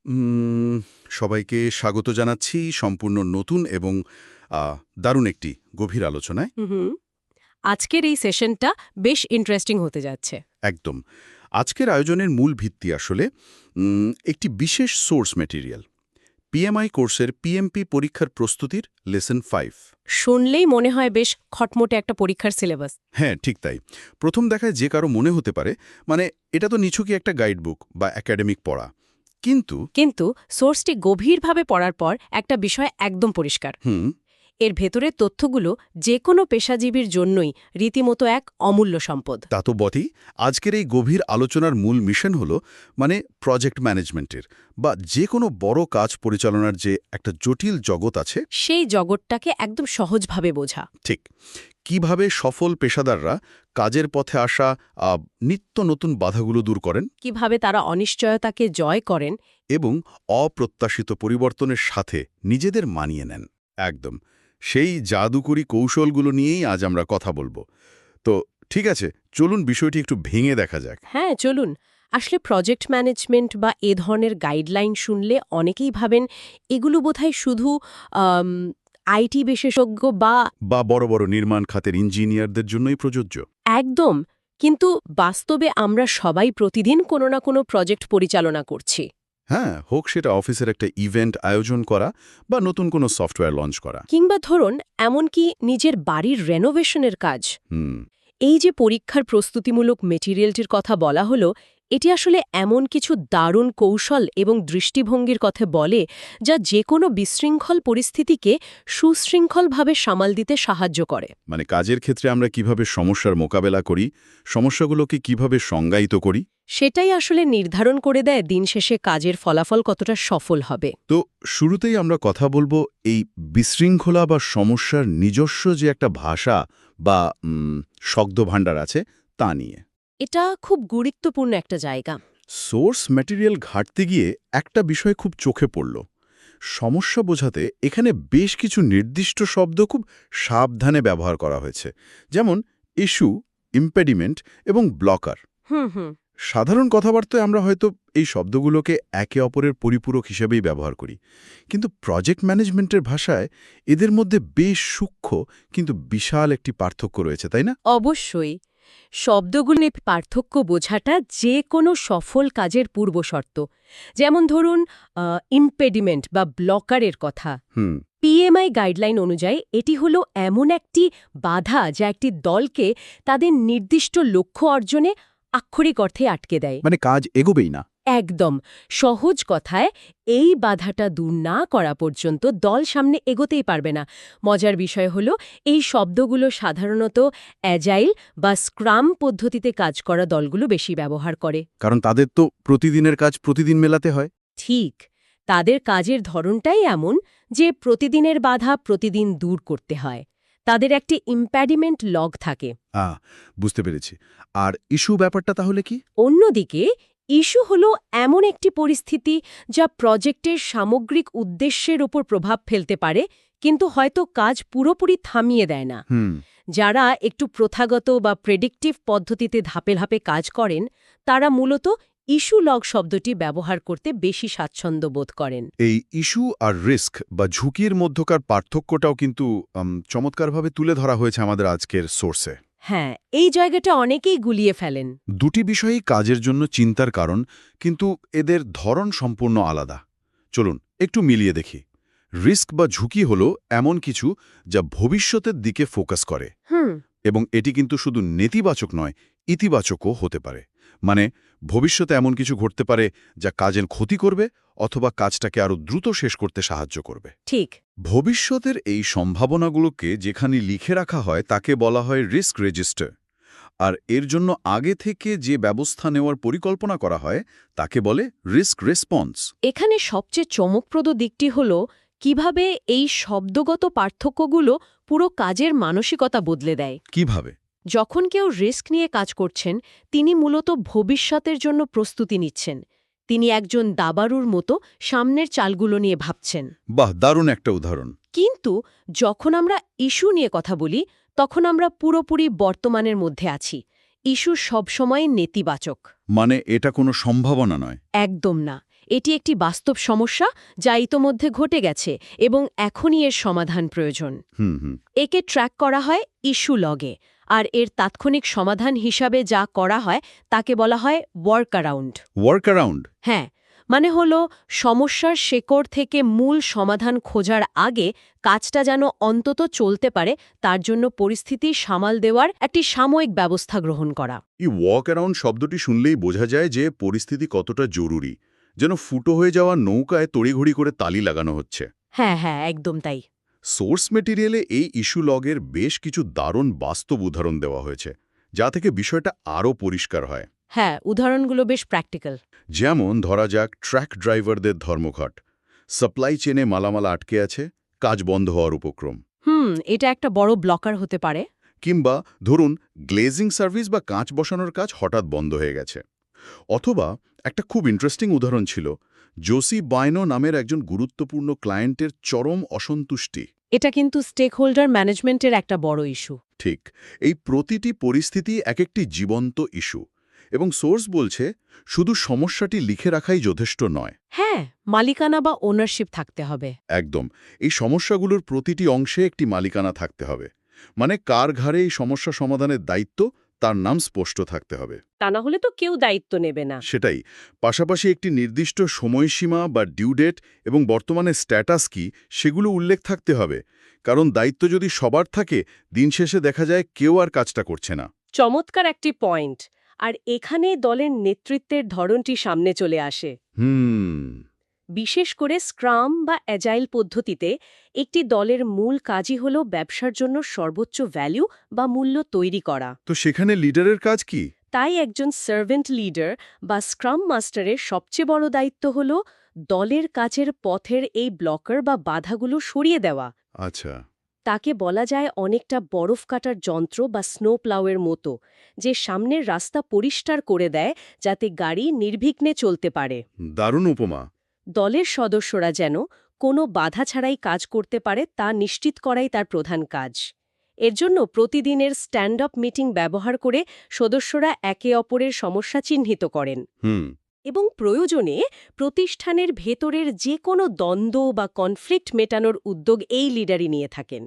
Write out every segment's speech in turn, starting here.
উম, সবাইকে স্বাগত জানাচ্ছি সম্পূর্ণ নতুন এবং দারুণ একটি গভীর আলোচনায়। হুম। আজকের এই সেশনটা বেশ ইন্টারেস্টিং হতে যাচ্ছে। একদম। আজকের আয়োজনের মূল ভিত্তি আসলে একটি বিশেষ সোর্স ম্যাটেরিয়াল, পিএমআই কোর্সের পিএমপি পরীক্ষার প্রস্তুতির লেসন 5। শুনলেই মনে হয় বেশ খটমটে একটা পরীক্ষার সিলেবাস। হ্যাঁ, ঠিক তাই। প্রথম দেখায় যে কারো মনে হতে পারে মানে এটা তো নিছকই একটা গাইডবুক বা একাডেমিক পড়া, কিন্তু কিন্তু সোর্সটি গভীরভাবে পড়ার পর একটা বিষয় একদম পরিষ্কার। হুম এর ভেতরের তথ্যগুলো যে কোনো পেশাজীবীর জন্যই রীতিমতো এক অমূল্য সম্পদ। তা তো বটেই। আজকের এই গভীর আলোচনার মূল মিশন হলো প্রজেক্ট ম্যানেজমেন্টের বা যে কোনো বড় কাজ পরিচালনার যে একটা জটিল জগৎ আছে, সেই জগৎটাকে একদম সহজভাবে বোঝা। ঠিক কিভাবে সফল পেশাদাররা কাজের পথে আসা নিত্য নতুন বাধাগুলো দূর করেন কিভাবে তারা অনিশ্চয়তাকে জয় করেন। এবং অপ্রত্যাশিত পরিবর্তনের সাথে নিজেদের মানিয়ে নেন। একদম সেই জাদুকরি কৌশলগুলো নিয়েই আজ আমরা কথা বলবো। তো ঠিক আছে, চলুন বিষয়টি একটু ভেঙে দেখা যাক। হ্যাঁ, চলুন। আসলে প্রজেক্ট ম্যানেজমেন্ট বা এ ধরনের গাইডলাইন শুনলে অনেকেই ভাবেন এগুলো বোধহয় শুধু আইটি বিশেষজ্ঞ বা বা বড় বড় নির্মাণ খাতের ইঞ্জিনিয়ারদের জন্যই প্রযোজ্য। একদম। কিন্তু বাস্তবে আমরা সবাই প্রতিদিন কোনো না কোনো প্রজেক্ট পরিচালনা করছি। হ্যাঁ, হোক সেটা অফিসের একটা ইভেন্ট আয়োজন করা বা নতুন কোনো সফটওয়্যার লঞ্চ করা। কিংবা ধরুন এমনকি নিজের বাড়ির রেনোভেশনের কাজ। হুম এই যে পরীক্ষার প্রস্তুতিমূলক মেটেরিয়ালটির কথা বলা হলো, এটি আসলে এমন কিছু দারুণ কৌশল এবং দৃষ্টিভঙ্গির কথা বলে যা যে কোনো বিশৃঙ্খল পরিস্থিতিকে সুশৃঙ্খলভাবে সামাল দিতে সাহায্য করে। কাজের ক্ষেত্রে আমরা কিভাবে সমস্যার মোকাবেলা করি, সমস্যাগুলোকে কিভাবে সংজ্ঞায়িত করি। সেটাই আসলে নির্ধারণ করে দেয় দিন শেষে কাজের ফলাফল কতটা সফল হবে। তো শুরুতেই আমরা কথা বলবো এই বিশৃঙ্খলা বা সমস্যার নিজস্ব যে একটা ভাষা বা শব্দভাণ্ডার আছে তা নিয়ে। এটা খুব গুরুত্বপূর্ণ একটা জায়গা। সোর্স ম্যাটেরিয়াল ঘাটতে গিয়ে একটা বিষয় খুব চোখে পড়ল। সমস্যা বোঝাতে এখানে বেশ কিছু নির্দিষ্ট শব্দ খুব সাবধানে ব্যবহার করা হয়েছে, যেমন ইস্যু, ইম্পেডিমেন্ট এবং ব্লকার। হুম হুম সাধারণ কথাবার্তায় আমরা হয়তো এই শব্দগুলোকে একে অপরের পরিপূরক হিসেবেই ব্যবহার করি, কিন্তু প্রজেক্ট ম্যানেজমেন্টের ভাষায় এদের মধ্যে বেশ সূক্ষ্ম কিন্তু বিশাল একটি পার্থক্য রয়েছে, তাই না? অবশ্যই। শব্দগুলির পার্থক্য বোঝাটা যে কোনো সফল কাজের পূর্বশর্ত। যেমন ধরুন ইম্পেডিমেন্ট বা ব্লকারের কথা। হুম পিএমআই গাইডলাইন অনুযায়ী এটি হলো এমন একটি বাধা যা একটি দলকে তাদের নির্দিষ্ট লক্ষ্য অর্জনে আক্ষরিক অর্থে আটকে দেয়। কাজ এগোবেই না। একদম। সহজ কথায় এই বাধাটা দূর না করা পর্যন্ত দল সামনে এগোতেই পারবে না। মজার বিষয় হলো এই শব্দগুলো সাধারণত অ্যাজাইল বা স্ক্রাম পদ্ধতিতে কাজ করা দলগুলো বেশি ব্যবহার করে। কারণ তাদের তো প্রতিদিনের কাজ প্রতিদিন মেলাতে হয়। ঠিক। তাদের কাজের ধরনটাই এমন যে প্রতিদিনের বাধা প্রতিদিন দূর করতে হয়। তাদের একটি ইম্প্যাডিমেন্ট লগ থাকে। বুঝতে পেরেছি। আর ইস্যু ব্যাপারটা তাহলে কি? অন্যদিকে ইস্যু হলো এমন একটি পরিস্থিতি যা প্রজেক্টের সামগ্রিক উদ্দেশ্যের উপর প্রভাব ফেলতে পারে কিন্তু হয়তো কাজ পুরোপুরি থামিয়ে দেয় না। হুম যারা একটু প্রথাগত বা প্রেডিক্টিভ পদ্ধতিতে ধাপে ধাপে কাজ করেন তারা মূলত ইস্যু লগ শব্দটি ব্যবহার করতে বেশি স্বাচ্ছন্দ্য বোধ করেন। এই ইস্যু আর রিস্ক বা ঝুঁকির মধ্যকার পার্থক্যটাও কিন্তু চমৎকারভাবে তুলে ধরা হয়েছে আমাদের আজকের সোর্সে। হ্যাঁ, এই জায়গাটা অনেকেই গুলিয়ে ফেলেন। দুটি বিষয়ই কাজের জন্য চিন্তার কারণ, কিন্তু এদের ধরন সম্পূর্ণ আলাদা। চলুন একটু মিলিয়ে দেখি। রিস্ক বা ঝুঁকি হলো এমন কিছু যা ভবিষ্যতের দিকে ফোকাস করে, হুম এবং এটি কিন্তু শুধু নেতিবাচক নয়, ইতিবাচকও হতে পারে। ভবিষ্যতে এমন কিছু ঘটতে পারে যা কাজের ক্ষতি করবে অথবা কাজটাকে আরও দ্রুত শেষ করতে সাহায্য করবে। ঠিক। ভবিষ্যতের এই সম্ভাবনাগুলোকে যেখানে লিখে রাখা হয় তাকে বলা হয় রিস্ক রেজিস্টার, আর এর জন্য আগে থেকে যে ব্যবস্থা নেওয়ার পরিকল্পনা করা হয় তাকে বলে রিস্ক রেসপন্স। এখানে সবচেয়ে চমকপ্রদ দিকটি হল কিভাবে এই শব্দগত পার্থক্যগুলো পুরো কাজের মানসিকতা বদলে দেয়। কিভাবে? যখন কেউ রিস্ক নিয়ে কাজ করছেন তিনি মূলত ভবিষ্যতের জন্য প্রস্তুতি নিচ্ছেন। তিনি একজন দাবারুর মতো সামনের চালগুলো নিয়ে ভাবছেন। বাহ, দারুণ একটা উদাহরণ। কিন্তু যখন আমরা ইস্যু নিয়ে কথা বলি তখন আমরা পুরোপুরি বর্তমানের মধ্যে আছি। ইস্যু সবসময় নেতিবাচক। এটা কোনো সম্ভাবনা নয়। একদম না। এটি একটি বাস্তব সমস্যা যা ইতোমধ্যে ঘটে গেছে এবং এখনই এর সমাধান প্রয়োজন। হুম। একে ট্র্যাক করা হয় ইস্যু লগে, আর এর তাৎক্ষণিক সমাধান হিসাবে যা করা হয় তাকে বলা হয় ওয়ার্ক অ্যারাউন্ড। Work around? হ্যাঁ, মানে হলো সমস্যার শেকড় থেকে মূল সমাধান খোঁজার আগে কাজটা যেন অন্তত চলতে পারে তার জন্য পরিস্থিতি সামাল দেওয়ার একটি সাময়িক ব্যবস্থা গ্রহণ করা। এই ওয়ার্ক অ্যারাউন্ড শব্দটি শুনলেই বোঝা যায় যে পরিস্থিতি কতটা জরুরি, যেন ফুটো হয়ে যাওয়া নৌকায় তড়িঘড়ি করে তালি লাগানো হচ্ছে। হ্যাঁ, একদম তাই। সোর্স মেটেরিয়ালে এই ইস্যু লগের বেশ কিছু দারুণ বাস্তব উদাহরণ দেওয়া হয়েছে, যা থেকে বিষয়টা আরও পরিষ্কার হয়। হ্যাঁ, উদাহরণগুলো বেশ প্র্যাকটিক্যাল। যেমন ধরা যাক ট্রাক ড্রাইভারদের ধর্মঘট, সাপ্লাই চেনে মালামাল আটকে আছে, কাজ বন্ধ হওয়ার উপক্রম। এটা একটা বড় ব্লকার হতে পারে। কিংবা ধরুন গ্লেজিং সার্ভিস বা কাঁচ বসানোর কাজ হঠাৎ বন্ধ হয়ে গেছে। অথবা একটা খুব ইন্টারেস্টিং উদাহরণ ছিল জোসি বাইনো নামের একজন গুরুত্বপূর্ণ ক্লায়েন্টের চরম অসন্তুষ্টি। এটা কিন্তু স্টেক হোল্ডার ম্যানেজমেন্টের একটা বড় ইস্যু। ঠিক, এই প্রতিটি পরিস্থিতি এক একটি জীবন্ত ইস্যু, এবং সোর্স বলছে শুধু সমস্যাটি লিখে রাখাই যথেষ্ট নয়। হ্যাঁ, মালিকানা বা ওনারশিপ থাকতে হবে। একদম, এই সমস্যাগুলোর প্রতিটি অংশে একটি মালিকানা থাকতে হবে। মানে কার ঘাড়ে এই সমস্যা সমাধানের দায়িত্ব, তার নাম স্পষ্ট থাকতে হবে। তা না হলে তো কেউ দায়িত্ব নেবে না। সেটাই। পাশাপাশি একটি নির্দিষ্ট সময়সীমা বা ডিউ ডেট এবং বর্তমানে স্ট্যাটাস কি সেগুলো উল্লেখ থাকতে হবে, কারণ দায়িত্ব যদি সবার থাকে, দিন শেষে দেখা যায় কেউ আর কাজটা করছে না। চমৎকার একটি পয়েন্ট। আর এখানে দলের নেতৃত্বের ধরনটি সামনে চলে আসে। বিশেষ করে স্ক্রাম বা অ্যাজাইল পদ্ধতিতে একটি দলের মূল কাজই হল ব্যবসার জন্য সর্বোচ্চ ভ্যালু বা মূল্য তৈরি করা। তো সেখানে লিডারের কাজ কি? তাই একজন সার্ভেন্ট লিডার বা স্ক্রাম মাস্টারের সবচেয়ে বড় দায়িত্ব হল দলের কাজের পথের এই ব্লকার বা বাধাগুলো সরিয়ে দেওয়া। আচ্ছা। তাকে বলা যায় অনেকটা বরফ কাটার যন্ত্র বা স্নো প্লাউয়ের মতো, যে সামনের রাস্তা পরিষ্কার করে দেয় যাতে গাড়ি নির্বিঘ্নে চলতে পারে। দারুণ উপমা। দলের সদস্যরা যেন কোনো বাধা ছাড়াই কাজ করতে পারে তা নিশ্চিত করাই তার প্রধান কাজ। এর জন্য প্রতিদিনের স্ট্যান্ড আপ মিটিং ব্যবহার করে সদস্যরা একে অপরের সমস্যা চিহ্নিত করেন এবং প্রয়োজনে প্রতিষ্ঠানের ভেতরের যে কোনো দ্বন্দ্ব বা কনফ্লিক্ট মেটানোর উদ্যোগ এই লিডারই নিয়ে থাকেন।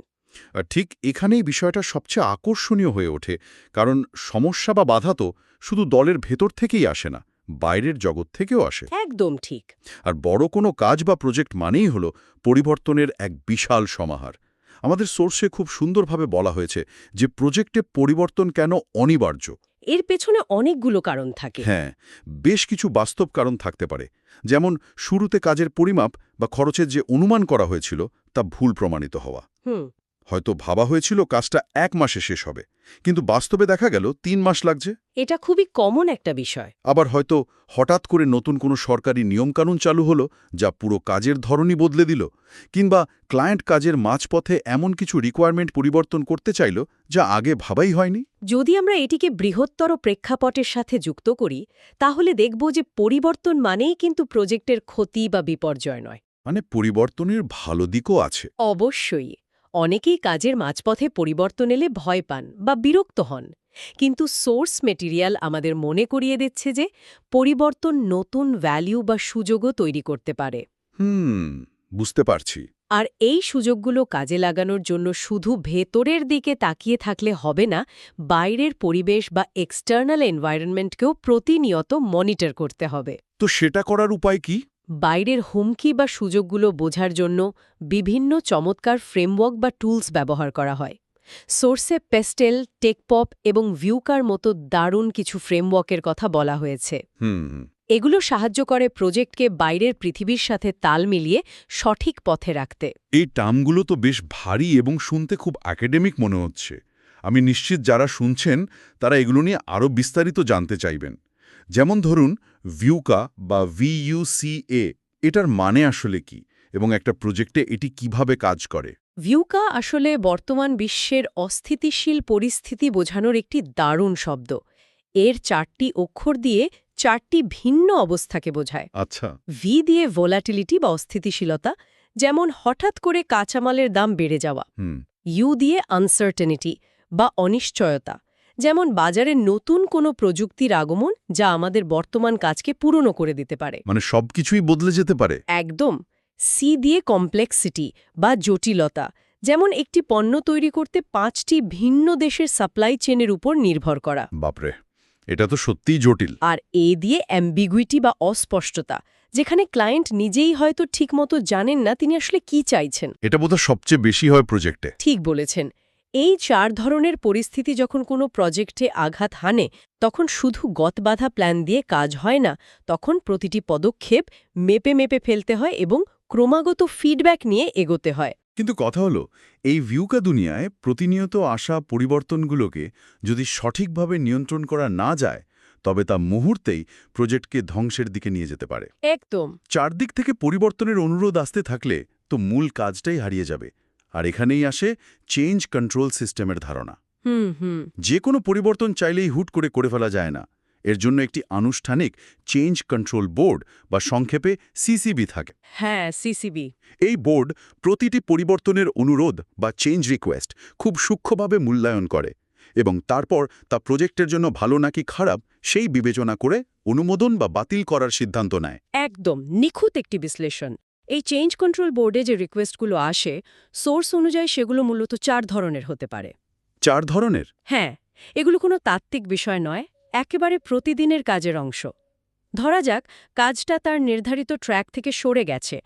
আর ঠিক এখানেই বিষয়টা সবচেয়ে আকর্ষণীয় হয়ে ওঠে, কারণ সমস্যা বা বাধা তো শুধু দলের ভেতর থেকেই আসে না, বাইরের জগৎ থেকেও আসে। একদম ঠিক। আর বড় কোনো কাজ বা প্রজেক্ট মানেই হলো পরিবর্তনের এক বিশাল সমাহার। আমাদের সোর্সে খুব সুন্দরভাবে বলা হয়েছে যে প্রজেক্টে পরিবর্তন কেন অনিবার্য। এর পেছনে অনেকগুলো কারণ থাকে। হ্যাঁ, বেশ কিছু বাস্তব কারণ থাকতে পারে। যেমন শুরুতে কাজের পরিমাপ বা খরচের যে অনুমান করা হয়েছিল তা ভুল প্রমাণিত হওয়া। হয়তো ভাবা হয়েছিল কাজটা 1 মাসে শেষ হবে, কিন্তু বাস্তবে দেখা গেল 3 মাস লাগছে। এটা খুবই কমন একটা বিষয়। আবার হয়তো হঠাৎ করে নতুন কোনো সরকারি নিয়মকানুন চালু হলো যা পুরো কাজের ধরনই বদলে দিল, কিংবা ক্লায়েন্ট কাজের মাঝপথে এমন কিছু রিকোয়ারমেন্ট পরিবর্তন করতে চাইল যা আগে ভাবাই হয়নি। যদি আমরা এটিকে বৃহত্তর প্রেক্ষাপটের সাথে যুক্ত করি, তাহলে দেখব যে পরিবর্তন মানেই কিন্তু প্রজেক্টের ক্ষতি বা বিপর্যয় নয়। মানে পরিবর্তনের ভালো দিকও আছে। অবশ্যই। অনেকেই কাজের মাঝপথে পরিবর্তন এলে ভয় পান বা বিরক্ত হন, কিন্তু সোর্স মেটেরিয়াল আমাদের মনে করিয়ে দিচ্ছে যে পরিবর্তন নতুন ভ্যালু বা সুযোগও তৈরি করতে পারে। বুঝতে পারছি। আর এই সুযোগগুলো কাজে লাগানোর জন্য শুধু ভেতরের দিকে তাকিয়ে থাকলে হবে না, বাইরের পরিবেশ বা এক্সটার্নাল এনভায়রনমেন্টকেও প্রতিনিয়ত মনিটর করতে হবে। তো সেটা করার উপায় কি? বাইরের হুমকি বা সুযোগগুলো বোঝার জন্য বিভিন্ন চমৎকার ফ্রেমওয়ার্ক বা টুলস ব্যবহার করা হয়। সোর্সে পেস্টেল, টেকপপ এবং ভিউকার মতো দারুণ কিছু ফ্রেমওয়ার্কের কথা বলা হয়েছে। এগুলো সাহায্য করে প্রজেক্টকে বাইরের পৃথিবীর সাথে তাল মিলিয়ে সঠিক পথে রাখতে। এই টার্মগুলো তো বেশ ভারী এবং শুনতে খুব একাডেমিক মনে হচ্ছে। আমি নিশ্চিত যারা শুনছেন তারা এগুলো নিয়ে আরও বিস্তারিত জানতে চাইবেন। যেমন ধরুন ভিউকা বা VUCA, এটার মানে আসলে কি এবং একটা প্রজেক্টে এটি কিভাবে কাজ করে? ভিউকা আসলে বর্তমান বিশ্বের অস্থিতিশীল পরিস্থিতি বোঝানোর একটি দারুণ শব্দ। এর 4টি অক্ষর দিয়ে 4টি ভিন্ন অবস্থাকে বোঝায়। আচ্ছা। ভি দিয়ে ভোলাটিলিটি বা অস্থিতিশীলতা, যেমন হঠাৎ করে কাঁচামালের দাম বেড়ে যাওয়া। ইউ দিয়ে আনসার্টেনিটি বা অনিশ্চয়তা, যেমন বাজারে নতুন কোনো প্রযুক্তির আগমন যা আমাদের বর্তমান কাজকে পুরনো করে দিতে পারে। মানে সবকিছুই বদলে যেতে পারে। একদম। সি দিয়ে কমপ্লেক্সিটি বা জটিলতা, যেমন একটি পণ্য তৈরি করতে 5টি ভিন্ন দেশের সাপ্লাই চেনের উপর নির্ভর করা। বাপরে, এটা তো সত্যিই জটিল। আর এ দিয়ে অ্যাম্বিগুইটি বা অস্পষ্টতা, যেখানে ক্লায়েন্ট নিজেই হয়তো ঠিকমতো জানেন না তিনি আসলে কি চাইছেন। এটা বোধহয় সবচেয়ে বেশি হয় প্রজেক্টে। ঠিক বলেছেন। এই 4 ধরনের পরিস্থিতি যখন কোনো প্রজেক্টে আঘাত হানে, তখন শুধু গতবাধা প্ল্যান দিয়ে কাজ হয় না, তখন প্রতিটি পদক্ষেপ মেপে মেপে ফেলতে হয় এবং ক্রমাগত ফিডব্যাক নিয়ে এগোতে হয়। কিন্তু কথা হলো, এই ভিউকা দুনিয়ায় প্রতিনিয়ত আসা পরিবর্তনগুলোকে যদি সঠিকভাবে নিয়ন্ত্রণ করা না যায়, তবে তা মুহূর্তেই প্রজেক্টকে ধ্বংসের দিকে নিয়ে যেতে পারে। একদম। চারদিক থেকে পরিবর্তনের অনুরোধ আসতে থাকলে তো মূল কাজটাই হারিয়ে যাবে। আর এখানেই আসে চেঞ্জ কন্ট্রোল সিস্টেমের ধারণা। হুম। যে কোনো পরিবর্তন চাইলেই হুট করে ফেলা যায় না। এর জন্য একটি আনুষ্ঠানিক চেঞ্জ কন্ট্রোল বোর্ড বা সংক্ষেপে সিসিবি থাকে। হ্যাঁ, সিসিবি। এই বোর্ড প্রতিটি পরিবর্তনের অনুরোধ বা চেঞ্জ রিকোয়েস্ট খুব সূক্ষ্মভাবে মূল্যায়ন করে এবং তারপর তা প্রজেক্টের জন্য ভালো নাকি খারাপ সেই বিবেচনা করে অনুমোদন বা বাতিল করার সিদ্ধান্ত নেয়। একদম নিখুঁত একটি বিশ্লেষণ। এই চেঞ্জ কন্ট্রোল বোর্ডে যে রিকোয়েস্টগুলো আসে, সোর্স অনুযায়ী সেগুলো মূলত 4 ধরনের হতে পারে। 4 ধরনের? হ্যাঁ, এগুলো কোনো তাত্ত্বিক বিষয় নয়, একেবারে প্রতিদিনের কাজের অংশ। ধরা যাক কাজটা তার নির্ধারিত ট্র্যাক থেকে সরে গেছে,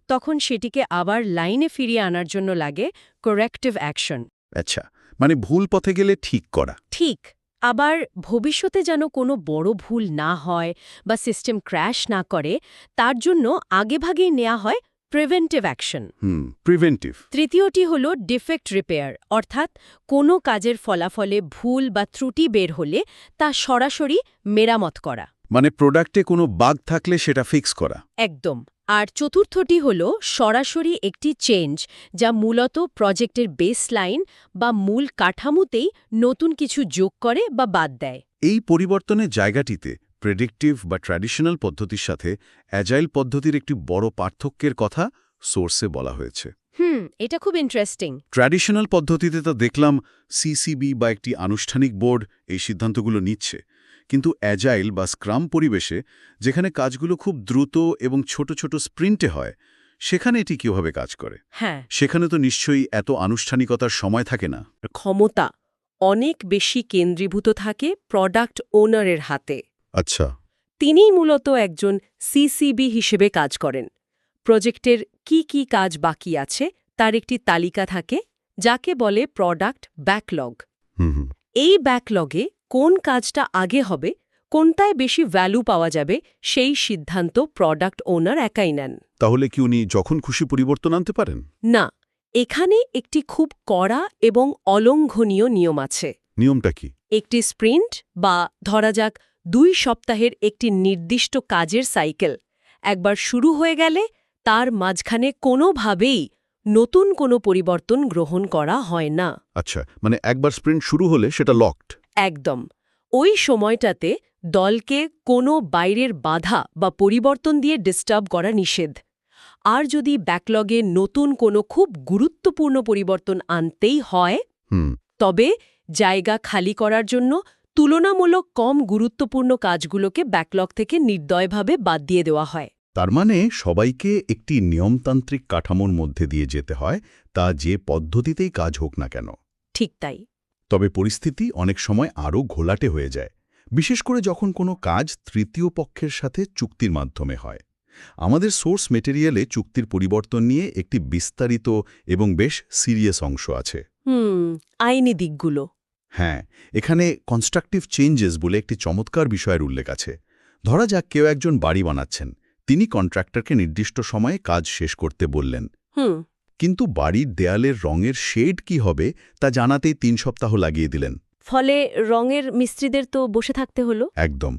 তখন সেটিকে আবার লাইনে ফিরিয়ে আনার জন্য লাগে কারেক্টিভ অ্যাকশন। আচ্ছা, মানে ভুল পথে গেলে ঠিক করা। ঠিক। আবার ভবিষ্যতে যেন কোনো বড় ভুল না হয় বা সিস্টেম ক্র্যাশ না করে, তার জন্য আগেভাগেই নেওয়া হয় প্রিভেন্টিভ অ্যাকশন। প্রিভেন্টিভ। তৃতীয়টি হল ডিফেক্ট রিপেয়ার, অর্থাৎ কোনো কাজের ফলাফলে ভুল বা ত্রুটি বের হলে তা সরাসরি মেরামত করা। মানে প্রোডাক্টে কোনো বাগ থাকলে সেটা ফিক্স করা। একদম। আর চতুর্থটি হল সরাসরি একটি চেঞ্জ, যা মূলত প্রজেক্টের বেসলাইন বা মূল কাঠামোতেই নতুন কিছু যোগ করে বা বাদ দেয়। এই পরিবর্তনের জায়গাটিতে প্রেডিক্টিভ বা ট্র্যাডিশনাল পদ্ধতির সাথে অ্যাজাইল পদ্ধতির একটি বড় পার্থক্যের কথা সোর্সে বলা হয়েছে। এটা খুব ইন্টারেস্টিং। ট্র্যাডিশনাল পদ্ধতিতে তো দেখলাম সিসিবি বা একটি আনুষ্ঠানিক বোর্ড এই সিদ্ধান্তগুলো নিচ্ছে, কিন্তু অ্যাজাইল বা স্ক্রাম পরিবেশে, যেখানে কাজগুলো খুব দ্রুত এবং ছোট ছোট স্প্রিন্টে হয়, সেখানে এটি কীভাবে কাজ করে? হ্যাঁ, সেখানে তো নিশ্চয়ই এত আনুষ্ঠানিকতার সময় থাকে না। ক্ষমতা অনেক বেশি কেন্দ্রীভূত থাকে প্রোডাক্ট ওনারের হাতে। আচ্ছা। তিনিই মূলত একজন সিসিবি হিসেবে কাজ করেন। প্রজেক্টের কি কাজ বাকি আছে তার একটি তালিকা থাকে, যাকে বলে প্রোডাক্ট ব্যাকলগ। এই ব্যাকলগে কোন কাজটা আগে হবে, কোনটায় বেশি ভ্যালু পাওয়া যাবে, সেই সিদ্ধান্ত প্রোডাক্ট ওনার একাই নেন। তাহলে কি উনি যখন খুশি পরিবর্তন আনতে পারেন? না, এখানে একটি খুব কড়া এবং অলঙ্ঘনীয় নিয়ম আছে। নিয়মটা কি? একটি স্প্রিন্ট বা ধরা যাক 2 সপ্তাহের একটি নির্দিষ্ট কাজের সাইকেল একবার শুরু হয়ে গেলে তার মাঝখানে কোনোভাবেই নতুন কোনো পরিবর্তন গ্রহণ করা হয় না। আচ্ছা, মানে একবার স্প্রিন্ট শুরু হলে সেটা লকড। একদম। ওই সময়টাতে দলকে কোনো বাইরের বাধা বা পরিবর্তন দিয়ে ডিস্টার্ব করা নিষেধ। আর যদি ব্যাকলগে নতুন কোনো খুব গুরুত্বপূর্ণ পরিবর্তন আনতেই হয়, তবে জায়গা খালি করার জন্য তুলনামূলক কম গুরুত্বপূর্ণ কাজগুলোকে ব্যাকলগ থেকে নির্দয়ভাবে বাদ দিয়ে দেওয়া হয়। তার মানে সবাইকে একটি নিয়মতান্ত্রিক কাঠামোর মধ্যে দিয়ে যেতে হয়, তা যে পদ্ধতিতেই কাজ হোক না কেন। ঠিক তাই। তবে পরিস্থিতি অনেক সময় আরও ঘোলাটে হয়ে যায়, বিশেষ করে যখন কোনো কাজ তৃতীয় পক্ষের সাথে চুক্তির মাধ্যমে হয়। আমাদের সোর্স মেটেরিয়ালে চুক্তির পরিবর্তন নিয়ে একটি বিস্তারিত এবং বেশ সিরিয়াস অংশ আছে। আইনি দিকগুলো। হ্যাঁ, এখানে কনস্ট্রাকটিভ চেঞ্জেস বলে একটি চমৎকার বিষয়ের উল্লেখ আছে। ধরা যাক কেউ একজন বাড়ি বানাচ্ছেন, তিনি কন্ট্রাক্টরকে নির্দিষ্ট সময়ে কাজ শেষ করতে বললেন। কিন্তু বাড়ির দেয়ালের রঙের শেড কি হবে তা জানাতেই 3 সপ্তাহ লাগিয়ে দিলেন। ফলে রঙের মিস্ত্রিদের তো বসে থাকতে হলো। একদম।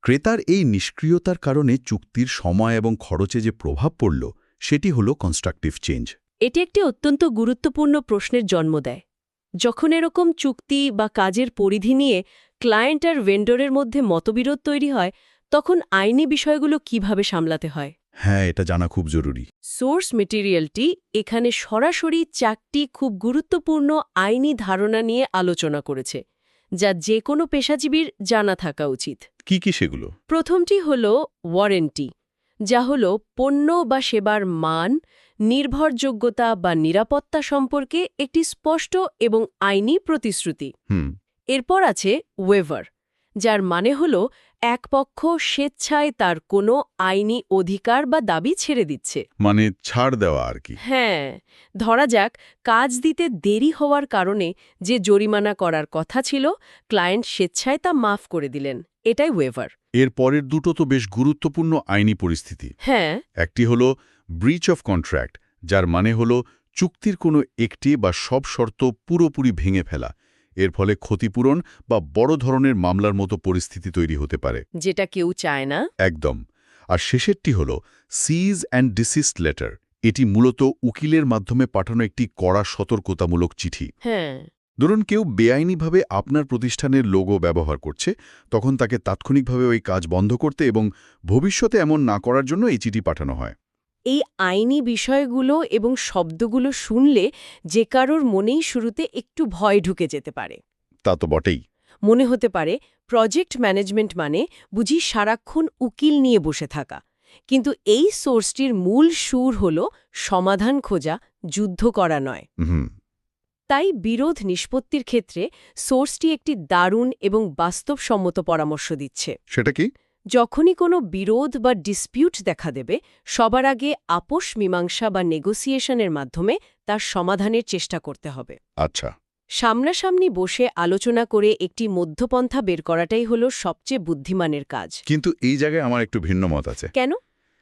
ক্রেতার এই নিষ্ক্রিয়তার কারণে চুক্তির সময় এবং খরচে যে প্রভাব পড়ল, সেটি হলো কনস্ট্রাকটিভ চেঞ্জ। এটি একটি অত্যন্ত গুরুত্বপূর্ণ প্রশ্নের জন্ম দেয়। যখন এরকম চুক্তি বা কাজের পরিধি নিয়ে ক্লায়েন্ট আর ভেন্ডরের মধ্যে মতবিরোধ তৈরি হয়, তখন আইনি বিষয়গুলো কিভাবে সামলাতে হয়। হ্যাঁ, এটা জানা খুব জরুরি। সোর্স মেটেরিয়ালটি এখানে সরাসরি 4টি খুব গুরুত্বপূর্ণ আইনি ধারণা নিয়ে আলোচনা করেছে, যা যে কোনো পেশাজীবীর জানা থাকা উচিত। কি কি সেগুলো? প্রথমটি হল ওয়ারেন্টি, যা হল পণ্য বা সেবার মান, নির্ভরযোগ্যতা বা নিরাপত্তা সম্পর্কে একটি স্পষ্ট এবং আইনি প্রতিশ্রুতি। হুম। এরপর আছে ওয়েভার, যার মানে হল এক পক্ষ স্বেচ্ছায় তার কোনো আইনি অধিকার বা দাবি ছেড়ে দিচ্ছে। মানে ছাড় দেওয়া আর কি। হ্যাঁ, ধরা যাক কাজ দিতে দেরি হওয়ার কারণে যে জরিমানা করার কথা ছিল, ক্লায়েন্ট স্বেচ্ছায় তা মাফ করে দিলেন। এটাই ওয়েভার। এর পরের দুটো তো বেশ গুরুত্বপূর্ণ আইনি পরিস্থিতি। হ্যাঁ, একটি হলো ব্রিচ অফ কন্ট্রাক্ট, যার মানে হলো চুক্তির কোনো একটি বা সব শর্ত পুরোপুরি ভেঙে ফেলা। এর ফলে ক্ষতিপূরণ বা বড় ধরনের মামলার মতো পরিস্থিতি তৈরি হতে পারে। যেটা কেউ চায় না। একদম। আর শেষেরটি হল সিজ অ্যান্ড ডিসিস্ট লেটার। এটি মূলত উকিলের মাধ্যমে পাঠানো একটি কড়া সতর্কতামূলক চিঠি। হ্যাঁ, ধরুন কেউ বেআইনিভাবে আপনার প্রতিষ্ঠানের লোগো ব্যবহার করছে, তখন তাকে তাৎক্ষণিকভাবে ওই কাজ বন্ধ করতে এবং ভবিষ্যতে এমন না করার জন্য এই চিঠি পাঠানো হয়। এই আইনি বিষয়গুলো এবং শব্দগুলো শুনলে যে কারোর মনেই শুরুতে একটু ভয় ঢুকে যেতে পারে। তা তো বটেই। মনে হতে পারে প্রজেক্ট ম্যানেজমেন্ট মানে বুঝি সারাক্ষণ উকিল নিয়ে বসে থাকা। কিন্তু এই সোর্সটির মূল সুর হল সমাধান খোঁজা, যুদ্ধ করা নয়। হুম। তাই বিরোধ নিষ্পত্তির ক্ষেত্রে সোর্সটি একটি দারুণ এবং বাস্তবসম্মত পরামর্শ দিচ্ছে। সেটা কি? যখনই কোনো বিরোধ বা ডিসপিউট দেখা দেবে, সবার আগে আপোষ মীমাংসা বা নেগোসিয়েশনের মাধ্যমে তার সমাধানের চেষ্টা করতে হবে। আচ্ছা। সামনাসামনি বসে আলোচনা করে একটি মধ্যপন্থা বের করাটাই হলো সবচেয়ে বুদ্ধিমানের কাজ। কিন্তু এই জায়গায় আমার একটু ভিন্ন মত আছে। কেন?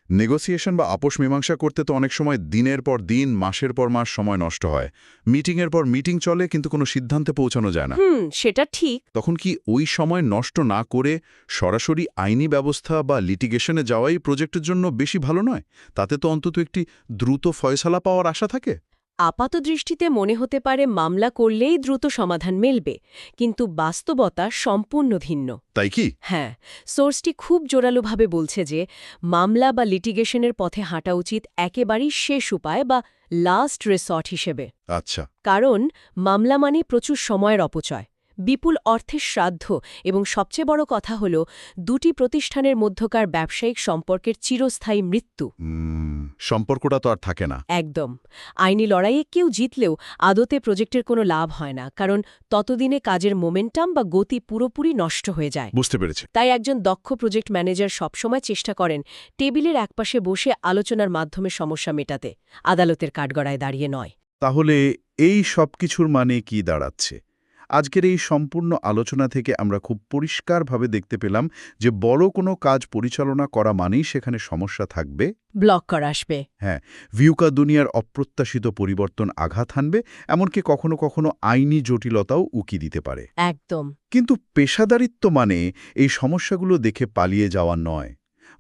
নেগোসিয়েশন বা আপোষ মীমাংসা করতে তো অনেক সময় দিনের পর দিন, মাসের পর মাস সময় নষ্ট হয়। মিটিংয়ের পর মিটিং চলে, কিন্তু কোনো সিদ্ধান্তে পৌঁছানো যায় না। সেটা ঠিক। তখন কি ওই সময় নষ্ট না করে সরাসরি আইনি ব্যবস্থা বা লিটিগেশনে যাওয়াই প্রজেক্টের জন্য বেশি ভালো নয়? তাতে তো অন্তত একটি দ্রুত ফয়সালা পাওয়ার আশা থাকে। আপাতদৃষ্টিতে মনে হতে পারে মামলা করলেই দ্রুত সমাধান মিলবে, কিন্তু বাস্তবতা সম্পূর্ণ ভিন্ন। তাই কি? হ্যাঁ, সোর্সটি খুব জোরালোভাবে বলছে যে মামলা বা লিটিগেশনের পথে হাঁটা উচিত একেবারেই শেষ উপায় বা লাস্ট রিসর্ট হিসেবে। আচ্ছা। কারণ মামলা মানে প্রচুর সময়ের অপচয়, বিপুল অর্থের শ্রাদ্ধ এবং সবচেয়ে বড় কথা হল দুটি প্রতিষ্ঠানের মধ্যকার ব্যবসায়িক সম্পর্কের চিরস্থায়ী মৃত্যু। সম্পর্কটা তো আর থাকে না। একদম। আইনি লড়াইয়ে কেউ জিতলেও আদতে প্রজেক্টের কোনো লাভ হয় না, কারণ ততদিনে কাজের মোমেন্টাম বা গতি পুরোপুরি নষ্ট হয়ে যায়। বুঝতে পেরেছি। তাই একজন দক্ষ প্রজেক্ট ম্যানেজার সবসময় চেষ্টা করেন টেবিলের একপাশে বসে আলোচনার মাধ্যমে সমস্যা মেটাতে, আদালতের কাঠগড়ায় দাঁড়িয়ে নয়। তাহলে এই সব কিছুর মানে কি দাঁড়াচ্ছে? আজকের এই সম্পূর্ণ আলোচনা থেকে আমরা খুব পরিষ্কারভাবে দেখতে পেলাম যে বড় কোনো কাজ পরিচালনা করা মানেই সেখানে সমস্যা থাকবে, ব্লক করা আসবে। হ্যাঁ, ভিউকা দুনিয়ার অপ্রত্যাশিত পরিবর্তন আঘাত হানবে, এমনকি কখনো কখনো আইনি জটিলতাও উকি দিতে পারে। একদম। কিন্তু পেশাদারিত্ব মানে এই সমস্যাগুলো দেখে পালিয়ে যাওয়া নয়,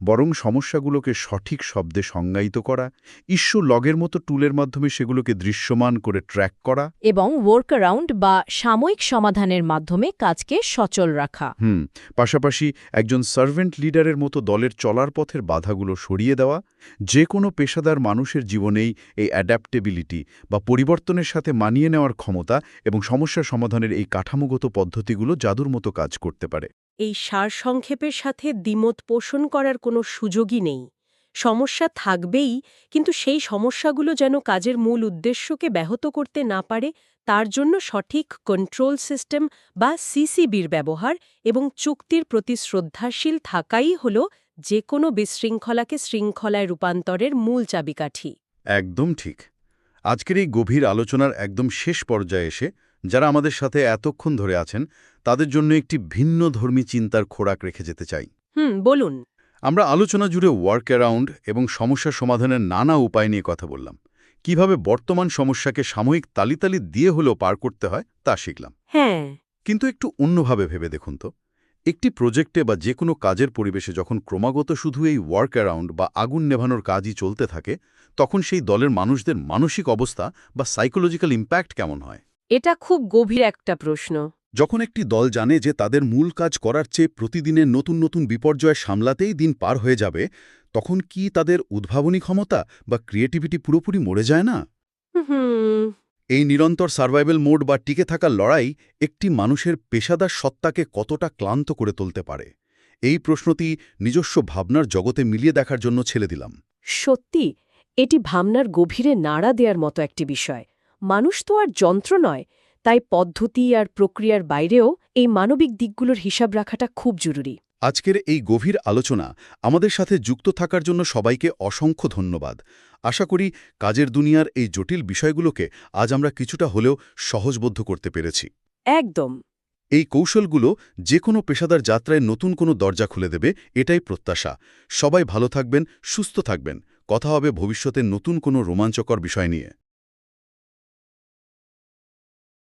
বরং সমস্যাগুলোকে সঠিক শব্দে সংজ্ঞায়িত করা, ইস্যু লগের মতো টুলের মাধ্যমে সেগুলোকে দৃশ্যমান করে ট্র্যাক করা এবং ওয়ার্কঅ্যারাউন্ড বা সাময়িক সমাধানের মাধ্যমে কাজকে সচল রাখা। পাশাপাশি একজন সার্ভেন্ট লিডারের মতো দলের চলার পথের বাধাগুলো সরিয়ে দেওয়া। যে কোনো পেশাদার মানুষের জীবনেই এই অ্যাডাপ্টেবিলিটি বা পরিবর্তনের সাথে মানিয়ে নেওয়ার ক্ষমতা এবং সমস্যা সমাধানের এই কাঠামোগত পদ্ধতিগুলো জাদুর মতো কাজ করতে পারে। এই সারসংক্ষেপের সাথে দ্বিমত পোষণ করার কোনো সুযোগই নেই। সমস্যা থাকবেই, কিন্তু সেই সমস্যাগুলো যেন কাজের মূল উদ্দেশ্যকে ব্যাহত করতে না পারে, তার জন্য সঠিক কন্ট্রোল সিস্টেম বা সিসিবির ব্যবহার এবং চুক্তির প্রতি শ্রদ্ধাশীল থাকাই হল যে কোনো বিশৃঙ্খলাকে শৃঙ্খলায় রূপান্তরের মূল চাবিকাঠি। একদম ঠিক। আজকের এই গভীর আলোচনার একদম শেষ পর্যায়ে এসে যারা আমাদের সাথে এতক্ষণ ধরে আছেন, তাদের জন্য একটি ভিন্ন ধর্মী চিন্তার খোরাক রেখে যেতে চাই। বলুন। আমরা আলোচনা জুড়ে ওয়ার্ক অ্যারাউন্ড এবং সমস্যা সমাধানের নানা উপায় নিয়ে কথা বললাম। কিভাবে বর্তমান সমস্যাকে সাময়িক তালিতালি দিয়ে হলেও পার করতে হয় তা শিখলাম। হ্যাঁ, কিন্তু একটু অন্যভাবে ভেবে দেখুন তো, একটি প্রজেক্টে বা যে কোনো কাজের পরিবেশে যখন ক্রমাগত শুধু এই ওয়ার্ক অ্যারাউন্ড বা আগুন নেভানোর কাজই চলতে থাকে, তখন সেই দলের মানুষদের মানসিক অবস্থা বা সাইকোলজিক্যাল ইম্প্যাক্ট কেমন হয়? এটা খুব গভীর একটা প্রশ্ন। যখন একটি দল জানে যে তাদের মূল কাজ করার চেয়ে প্রতিদিনের নতুন নতুন বিপর্যয় সামলাতেই দিন পার হয়ে যাবে, তখন কি তাদের উদ্ভাবনী ক্ষমতা বা ক্রিয়েটিভিটি পুরোপুরি মরে যায় না? এই নিরন্তর সার্ভাইভাল মোড বা টিকে থাকার লড়াই একটি মানুষের পেশাদার সত্তাকে কতটা ক্লান্ত করে তুলতে পারে এই প্রশ্নটি নিজস্ব ভাবনার জগতে মিলিয়ে দেখার জন্য ছেড়ে দিলাম। সত্যি এটি ভাবনার গভীরে নাড়া দেওয়ার মতো একটি বিষয়। মানুষ তো আর যন্ত্র নয়, তাই পদ্ধতি আর প্রক্রিয়ার বাইরেও এই মানবিক দিকগুলোর হিসাব রাখাটা খুব জরুরি। আজকের এই গভীর আলোচনা আমাদের সাথে যুক্ত থাকার জন্য সবাইকে অসংখ্য ধন্যবাদ। আশা করি কাজের দুনিয়ার এই জটিল বিষয়গুলোকে আজ আমরা কিছুটা হলেও সহজবোধ্য করতে পেরেছি। একদম। এই কৌশলগুলো যে কোনো পেশাদার যাত্রায় নতুন কোনো দরজা খুলে দেবে, এটাই প্রত্যাশা। সবাই ভালো থাকবেন, সুস্থ থাকবেন। কথা হবে ভবিষ্যতে নতুন কোনো রোমাঞ্চকর বিষয় নিয়ে।